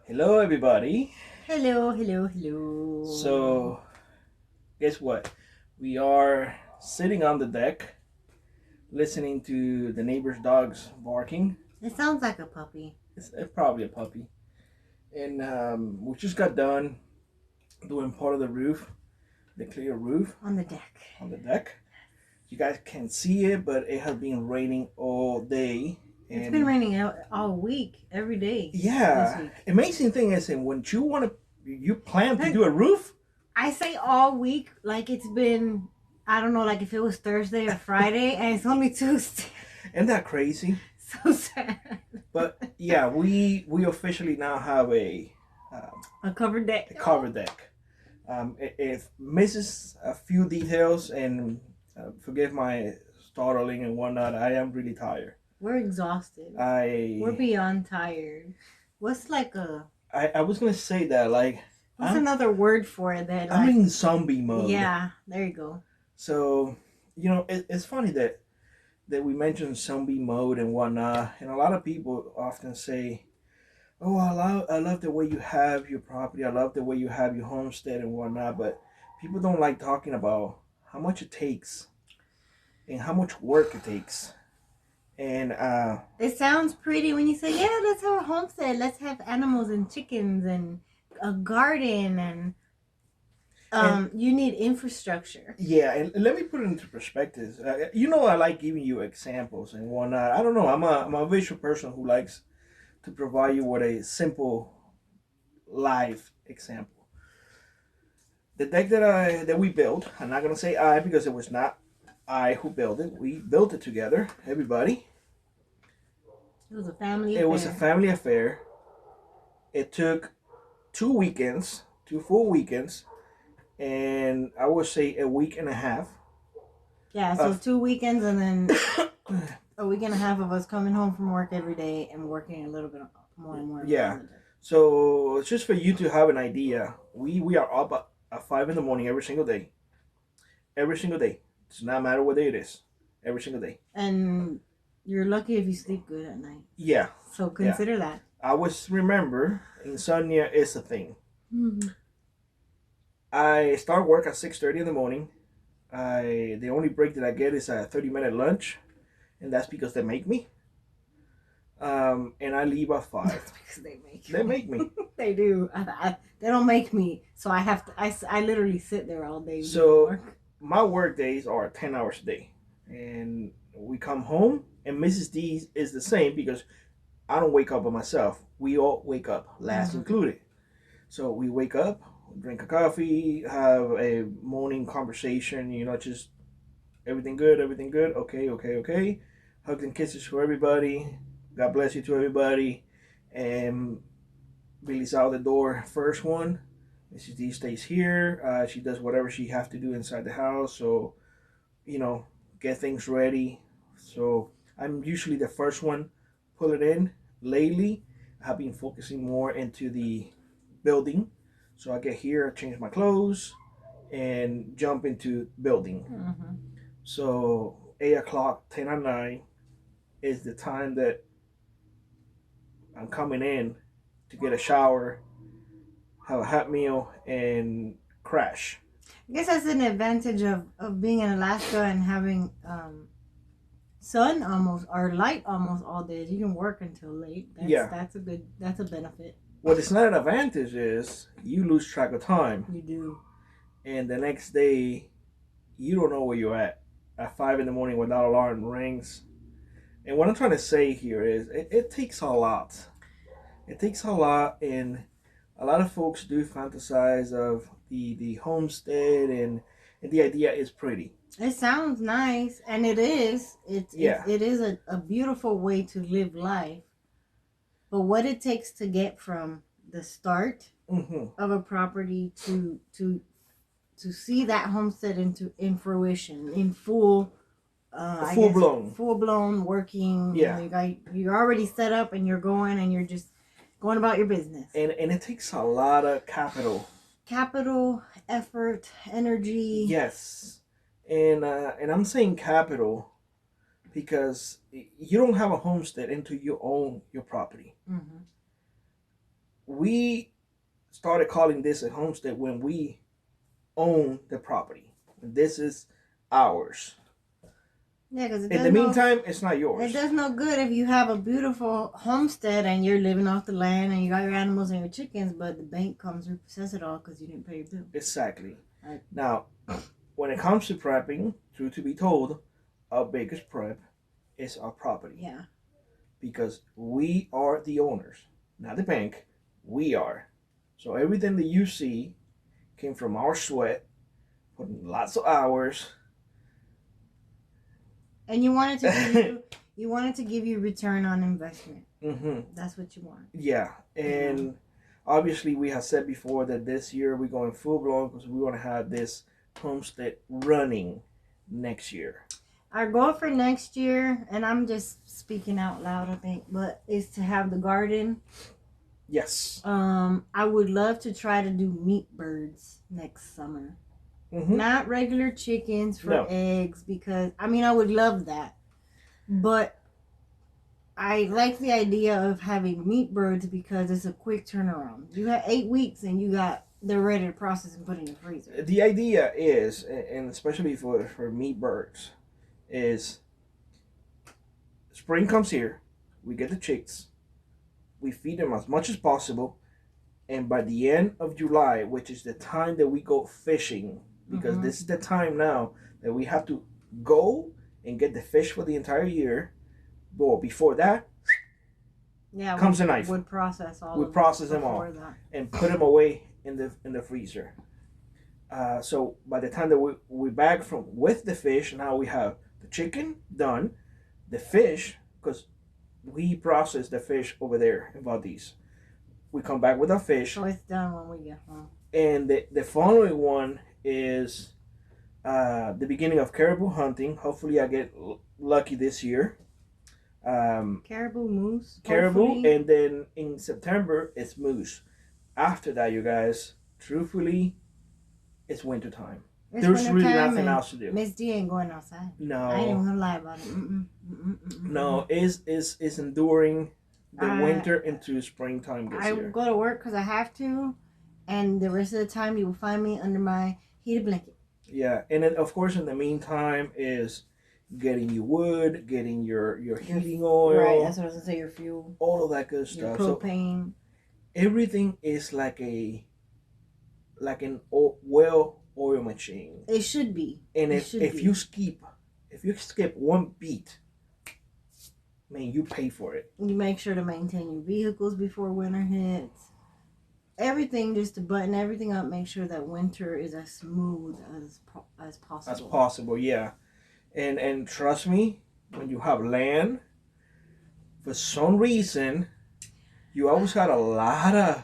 Hello, everybody. Hello, hello, hello. So, guess what? We are sitting on the deck, listening to the neighbor's dogs barking. It sounds like a puppy. It's probably a puppy. And we just got done doing part of the roof, the clear roof On the deck. on the deck. You guys can't see it, but it has been raining all day. It's been raining out all week, every day. Yeah. This week. Amazing thing is, and when you plan to do a roof. I say all week like it's been, I don't know, like if it was Thursday or Friday, and it's only Tuesday. Isn't that crazy? So sad. But yeah, we officially now have a covered deck. A covered deck. It misses a few details, and forgive my startling and whatnot. I am really tired. We're exhausted. We're beyond tired. What's like a? I was gonna say that like. What's another word for it? That I'm in zombie mode. Yeah, there you go. So it's funny that we mentioned zombie mode and whatnot, and a lot of people often say, "Oh, I love the way you have your property. I love the way you have your homestead and whatnot." But people don't like talking about how much it takes and how much work it takes. And it sounds pretty when you say, "Yeah, let's have a homestead. Let's have animals and chickens and a garden and you need infrastructure." Yeah, and let me put it into perspective. I like giving you examples and whatnot. I don't know. I'm a visual person who likes to provide you with a simple, live example. The deck that we built. I'm not gonna say I because it was not I who built it. We built it together. Everybody. It was a family affair. It was a family affair. It took 2 full weekends, and I would say a week and a half. Yeah, so 2 weekends and then a week and a half of us coming home from work every day and working a little bit more and more. Yeah. So just for you to have an idea, we are up at 5 a.m. every single day. Every single day. It does not matter what day it is. Every single day. And you're lucky if you sleep good at night. Yeah. So consider that. I always remember insomnia is a thing. Mm-hmm. I start work at 6:30 in the morning. The only break that I get is a 30-minute lunch, and that's because they make me. And I leave at 5. That's because they make you. They make me. They do. They don't make me, so I have to. I literally sit there all day. So my work days are 10 hours a day, and we come home, and Mrs. D is the same because I don't wake up by myself. We all wake up, last included. So we wake up, drink a coffee, have a morning conversation, just everything good, okay. Hugs and kisses for everybody. God bless you to everybody. And Billy's out the door, first one. Mrs. D stays here. She does whatever she has to do inside the house. So, get things ready. So I'm usually the first one, pull it in. Lately, I've been focusing more into the building. So I get here, change my clothes, and jump into building. Mm-hmm. So 8 o'clock, 10 or 9 is the time that I'm coming in to get a shower, have a hot meal, and crash. I guess that's an advantage of being in Alaska and having sun almost or light almost all day. You can work until late. That's a benefit. What is not an advantage is you lose track of time. You do. And the next day, you don't know where you're at 5 a.m. when that alarm rings. And what I'm trying to say here is it takes a lot. It takes a lot, and a lot of folks do fantasize of the homestead, and the idea is pretty. It sounds nice, and it is. It is a beautiful way to live life. But what it takes to get from the start of a property to see that homestead in fruition, in full blown working. Yeah, you're already set up and you're going and you're just going about your business. And it takes a lot of capital, effort, energy. Yes, and I'm saying capital because you don't have a homestead until you own your property. Mm-hmm. we started calling this a homestead when we own the property. This is ours. Yeah, because in the meantime, it's not yours. It does no good if you have a beautiful homestead and you're living off the land and you got your animals and your chickens, but the bank comes and says it all because you didn't pay your bill. Exactly. Right. Now, when it comes to prepping, truth to be told, our biggest prep is our property. Yeah. Because we are the owners, not the bank. We are. So everything that you see came from our sweat, putting lots of hours. And you wanted to give you return on investment. Mm-hmm. That's what you want. Yeah, and obviously we have said before that this year we're going full blown because we want to have this homestead running next year. Our goal for next year, and I'm just speaking out loud, I think, but is to have the garden. Yes. I would love to try to do meat birds next summer. Mm-hmm. Not regular chickens for eggs, because I would love that, but I like the idea of having meat birds because it's a quick turnaround. You have 8 weeks and they're ready to process and put in your freezer. The idea is, and especially for meat birds, is spring comes here, we get the chicks, we feed them as much as possible, and by the end of July, which is the time that we go fishing, because this is the time now that we have to go and get the fish for the entire year. Well, before that, comes the knife. We process them all and put them away in the freezer. So by the time that we back from with the fish, now we have the chicken done, the fish, because we process the fish over there in Valdez. We come back with our fish. So it's done when we get home. And the following one is the beginning of caribou hunting. Hopefully I get lucky this year. Caribou, moose. Caribou, hopefully. And then in September it's moose. After that, you guys, truthfully, it's winter time. There's really nothing else to do. Miss D ain't going outside. No. I ain't even gonna lie about it. No, it's enduring the winter into springtime this year. I go to work because I have to, and the rest of the time you will find me under my heated blanket. Yeah, and then of course in the meantime is getting your wood, getting your heating oil. Right, that's what I was gonna say, your fuel. All of that good stuff. Propane. So everything is like an well-oiled machine. It should be. And if you skip one beat, man, you pay for it. You make sure to maintain your vehicles before winter hits. Everything, just to button everything up, make sure that winter is as smooth as possible. As possible, yeah. And trust me, when you have land, for some reason, you always got a lot of,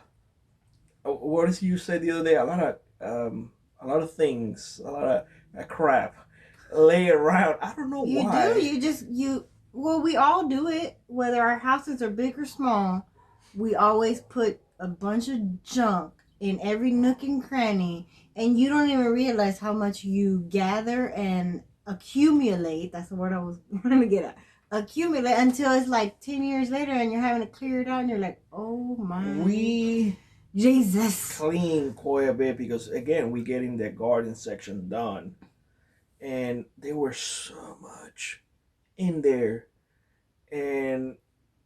what did you say the other day? A lot of things, a lot of crap lay around. I don't know why. You do. Well, we all do it, whether our houses are big or small. We always put a bunch of junk in every nook and cranny, and you don't even realize how much you gather and accumulate. That's the word I was trying to get at. Accumulate until it's like 10 years later and you're having to clear it out and you're like, oh my Jesus. Clean quite a bit because, again, we getting that garden section done, and there was so much in there, and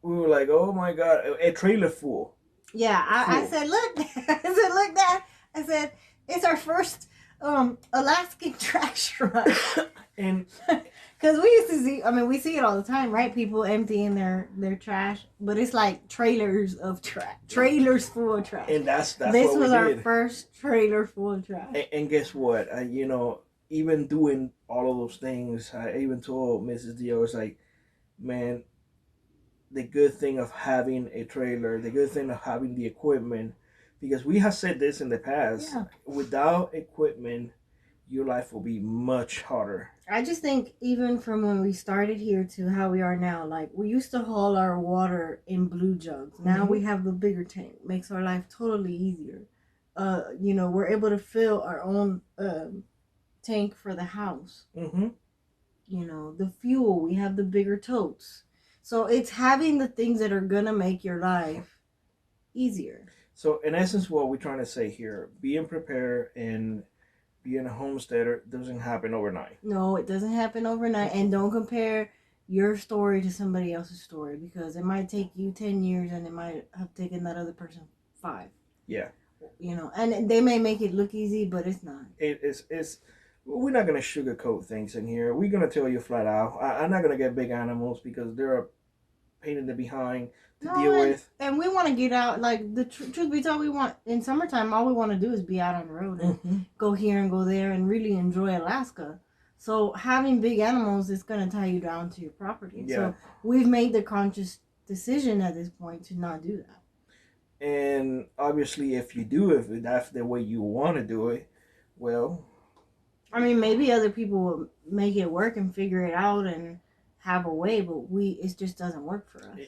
we were like, oh my God, a trailer full. Yeah, I said, look, Dad. I said, it's our first Alaskan trash run. And because we used to see, we see it all the time, right? People emptying their trash, but it's like trailers of trash, trailers full of trash. And that's this what was we our did. First trailer full of trash. And guess what? Even doing all of those things, I even told Mrs. D, I was like, man, the good thing of having a trailer, the good thing of having the equipment, because we have said this in the past, without equipment, your life will be much harder. I just think even from when we started here to how we are now, like we used to haul our water in blue jugs. Now we have the bigger tank. Makes our life totally easier. We're able to fill our own tank for the house. The fuel, we have the bigger totes. So it's having the things that are gonna make your life easier. So in essence, what we're trying to say here, being prepared and being a homesteader doesn't happen overnight. No, it doesn't happen overnight. And don't compare your story to somebody else's story, because it might take you 10 years and it might have taken that other person 5. Yeah. You know, and they may make it look easy, but it's not. It's we're not going to sugarcoat things in here. We're going to tell you flat out. I'm not going to get big animals because they're a pain in the behind to deal with. And we want to get out. Like, the truth be told, we want, in summertime, all we want to do is be out on the road and go here and go there and really enjoy Alaska. So having big animals is going to tie you down to your property. Yeah. So we've made the conscious decision at this point to not do that. And obviously, if you do, if that's the way you want to do it, well, I mean, maybe other people will make it work and figure it out and have a way, but it just doesn't work for us.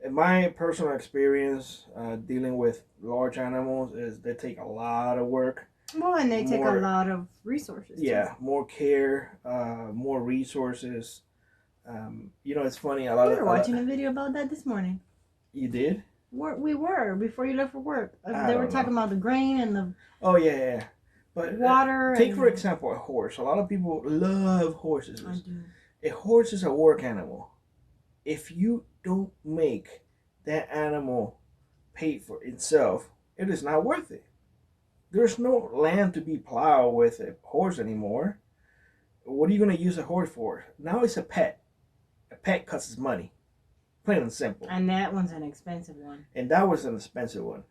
In my personal experience, dealing with large animals is they take a lot of work. Well, and they take a lot of resources. Yeah, too. More care, more resources. You know, it's funny. We were watching a video about that this morning. You did? We were before you left for work. They were talking about the grain and the. Oh yeah. But water. Take for example a horse. A lot of people love horses. I do. A horse is a work animal. If you don't make that animal pay for itself, it is not worth it. There's no land to be plowed with a horse anymore. What are you going to use a horse for? Now it's a pet. A pet costs money. Plain and simple. And that one's an expensive one. And that was an expensive one.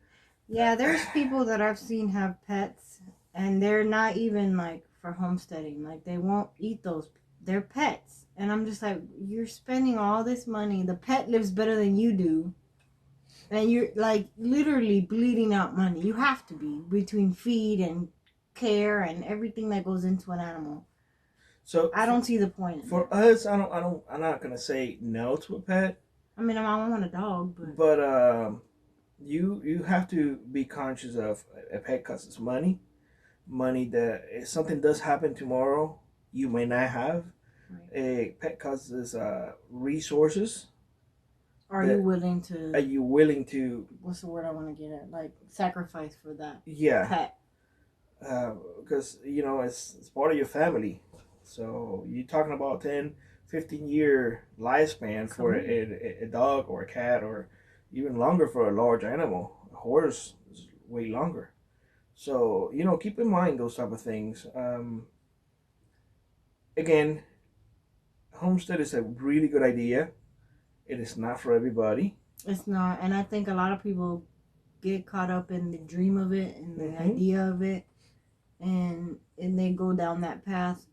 Yeah, there's people that I've seen have pets, and they're not even like for homesteading. Like, they won't eat those. They're pets. And I'm just like, you're spending all this money. The pet lives better than you do. And you're like literally bleeding out money. You have to be, between feed and care and everything that goes into an animal. So I don't see the point. For us, I'm not gonna say no to a pet. I mean, I want a dog, but you have to be conscious of a pet costs money that if something does happen tomorrow, you may not have. Right. A pet costs resources. Are you willing to? What's the word I want to get at? Like, sacrifice for that. Yeah. Pet. Because you know it's part of your family, so you're talking about 10-15 year lifespan for a dog or a cat, or even longer for a large animal. A horse is way longer. So you know, keep in mind those type of things. Again, homestead is a really good idea. It is not for everybody. It's not. And I think a lot of people get caught up in the dream of it and the idea of it. And they go down that path.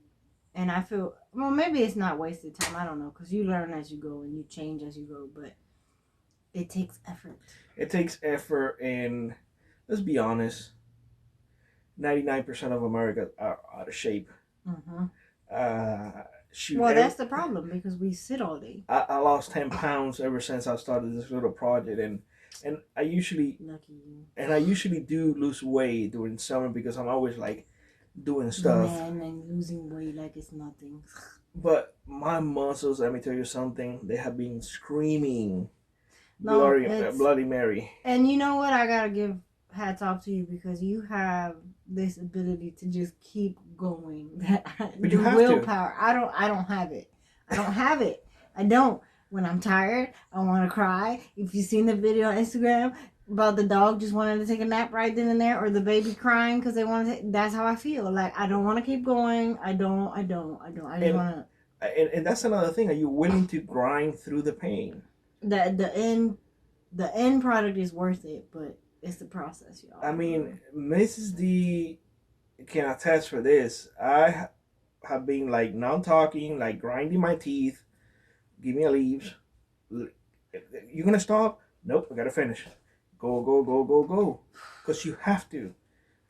And I feel, well, maybe it's not wasted time. I don't know. Because you learn as you go and you change as you go. But it takes effort. It takes effort. And let's be honest, 99% of America are out of shape. Well, that's the problem, because we sit all day. I lost 10 pounds ever since I started this little project, and I usually do lose weight during summer because I'm always like doing stuff. Man, and losing weight like it's nothing. But my muscles, let me tell you something, they have been screaming Bloody Mary. And you know what? I gotta give hats off to you, because you have this ability to just keep going. But you have willpower. I don't have it. I don't. When I'm tired, I want to cry. If you've seen the video on Instagram about the dog just wanting to take a nap right then and there, or the baby crying because they want to, that's how I feel. Like, I don't want to keep going. I don't. I just want to. And that's another thing. Are you willing to grind through the pain? The end product is worth it, but it's the process, y'all. I mean, Mrs. D can attest for this. I have been like non-talking, like grinding my teeth. Give me a leaves. You gonna stop? Nope, I gotta finish. Go. Because you have to.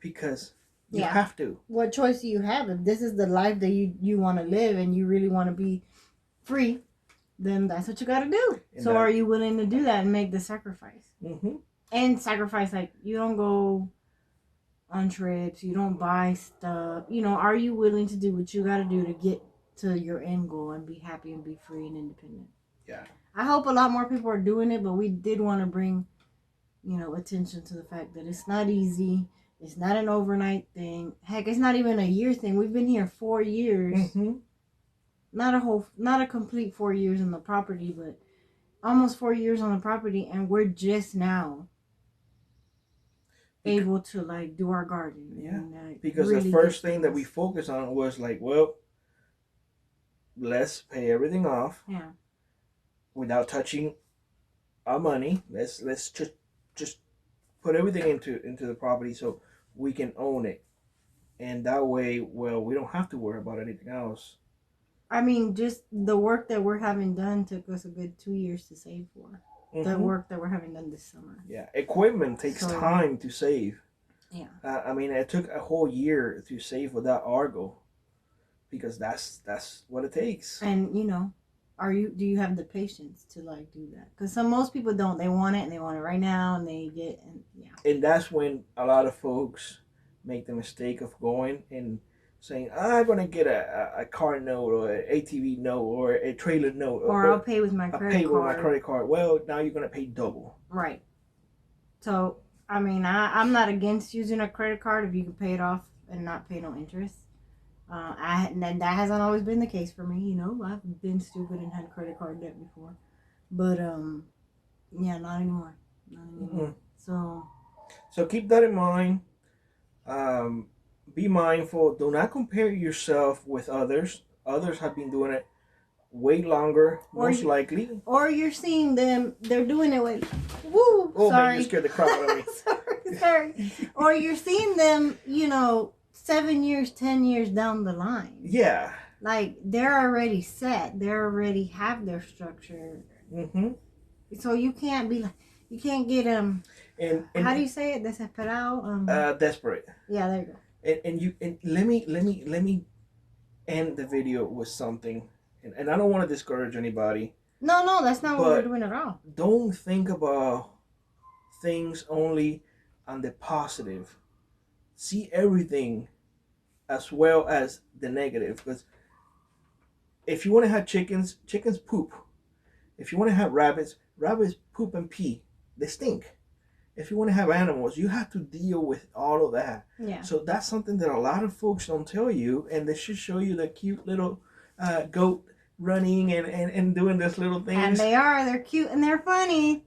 Because you have to. What choice do you have? If this is the life that you want to live and you really want to be free, then that's what you gotta do. So are you willing to do that and make the sacrifice? And sacrifice, like, you don't go on trips, you don't buy stuff. You know, are you willing to do what you got to do to get to your end goal and be happy and be free and independent? Yeah. I hope a lot more people are doing it, but we did want to bring attention to the fact that it's not easy. It's not an overnight thing. Heck, it's not even a year thing. We've been here 4 years. Mm-hmm. Not a complete 4 years on the property, but almost 4 years on the property, and we're just now able to like do our garden. Yeah, and, because really the first thing that we focused on was like, well, let's pay everything off. Yeah. Without touching our money, let's just put everything into the property so we can own it, and that way, well, we don't have to worry about anything else. I mean, just the work that we're having done took us a good 2 years to save for. Mm-hmm. The work that we're having done this summer. Yeah, equipment takes time to save. Yeah. I mean, it took a whole year to save for that Argo, because that's what it takes. And do you have the patience to like do that? Because most people don't. They want it and they want it right now, and And that's when a lot of folks make the mistake of going and saying, I'm going to get a car note or an ATV note or a trailer note. Or I'll pay with my credit card. Well, now you're going to pay double. Right. So, I mean, I'm not against using a credit card if you can pay it off and not pay no interest. And that hasn't always been the case for me. I've been stupid and had credit card debt before. But, yeah, not anymore. Mm-hmm. So keep that in mind. Be mindful. Do not compare yourself with others. Others have been doing it way longer, most likely. Or you're seeing them, they're doing it with, woo, oh, sorry. Man, you scared the crap out of me. sorry. Or you're seeing them, 7 years, 10 years down the line. Yeah. Like, they're already set. They already have their structure. Mm-hmm. So you can't be like, you can't get, and how do you say it? Desesperado? Desperate. Yeah, there you go. And let me end the video with something, and I don't want to discourage anybody. No, that's not what we're doing at all. Don't think about things only on the positive. See everything as well as the negative, because if you want to have chickens poop. If you want to have rabbits poop and pee. They stink. If you want to have animals, you have to deal with all of that. Yeah. So that's something that a lot of folks don't tell you, and they should show you the cute little goat running and doing this little things. And they're cute and they're funny.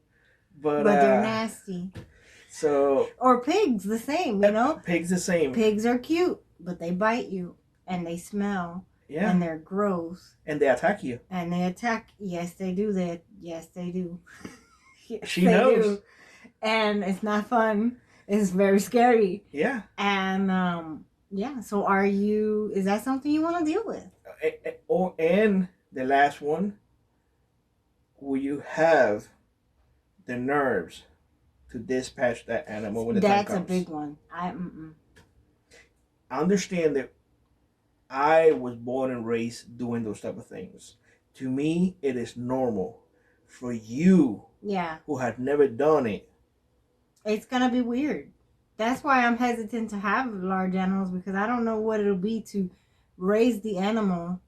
But they're nasty. So. Or pigs, the same, Pigs the same. Pigs are cute, but they bite you and they smell. Yeah. And they're gross. And they attack you. Yes, they do. Yes, they do. She knows. Do. And it's not fun. It's very scary. Yeah. And so is that something you want to deal with? And the last one, will you have the nerves to dispatch that animal when the time comes? That's a big one. I understand that I was born and raised doing those type of things. To me, it is normal. For you, who have never done it, it's gonna be weird. That's why I'm hesitant to have large animals, because I don't know what it'll be to raise the animal,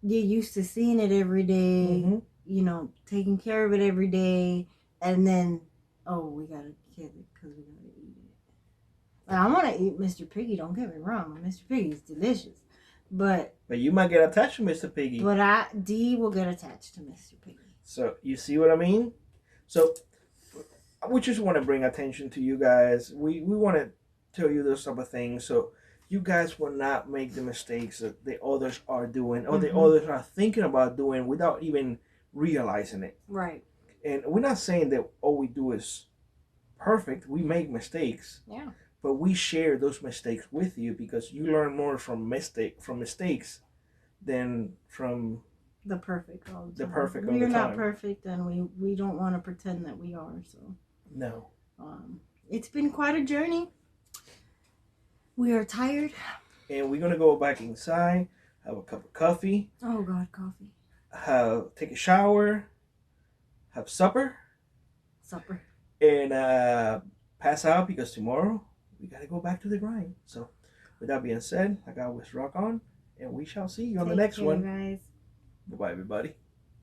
get used to seeing it every day, mm-hmm. Taking care of it every day, and then, we gotta kill it because we gotta eat it. I want to eat Mr. Piggy, don't get me wrong. Mr. Piggy is delicious. But you might get attached to Mr. Piggy. But D will get attached to Mr. Piggy. So, you see what I mean? So, we just want to bring attention to you guys. We want to tell you those type of things so you guys will not make the mistakes that the others are doing or the others are thinking about doing without even realizing it. Right. And we're not saying that all we do is perfect. We make mistakes. Yeah. But we share those mistakes with you because you learn more from mistakes than from the perfect all the time. The perfect all We're the time. not perfect, and we don't want to pretend that we are. So no. It's been quite a journey. We are tired, and we're gonna go back inside, have a cup of coffee. Oh God, coffee. Take a shower, have supper, and pass out because tomorrow we gotta go back to the grind. So, with that being said, I got with rock on, and we shall see you on the next one. Guys. Bye-bye, everybody.